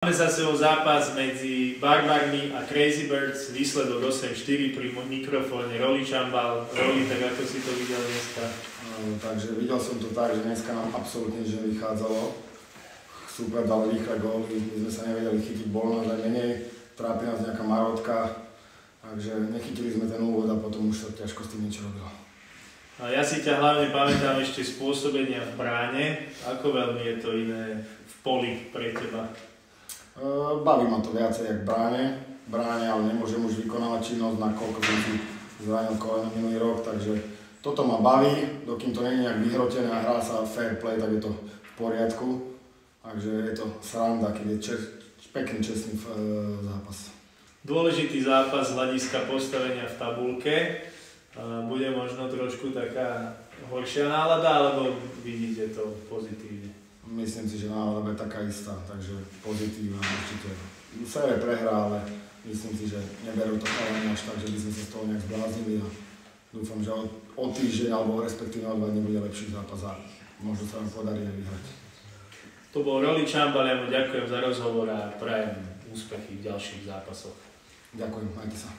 Máme za sebou zápas medzi Barbarmi a Crazy Birds, výsledok 8-4 pri mikrofóne Roli Čambal. Roli, tak ako si to videl dneska? Takže videl som to tak, že dneska nám absolútne nič nevychádzalo. Super dali rýchle góly, my sme sa nevedeli chytiť, bolo nás aj menej, trápi nás nejaká marotka, takže nechytili sme ten úvod a potom už sa ťažko s tým niečo robilo. A ja si ťa hlavne pamätám ešte spôsobenia v bráne. Ako veľmi je to iné v poli pre teba? Baví ma to viacej jak bráne, ale nemôžem už vykonávať činnosť, nakoľko som si zranil koleno minulý rok, takže toto ma baví, dokým to nie je nejak vyhrotené a hrá sa fair play, tak je to v poriadku. Takže je to sranda, keď je pekný, čestný zápas. Dôležitý zápas z hľadiska postavenia v tabuľke. Bude možno trošku taká horšia nálada, alebo vidíte to pozitívne? Myslím si, že nálada je taká istá, takže pozitívna určite. Série prehrá, ale myslím si, že neberú to chalani až tak, že by sme sa z toho nejak zbláznili a dúfam, že o týždeň alebo respektíve o 2 dní bude lepší zápas a možno sa nám podarí aj vyhrať. To bol Roli Čambal, ja mu ďakujem za rozhovor a prajem úspechy v ďalších zápasoch. Ďakujem, majte sa.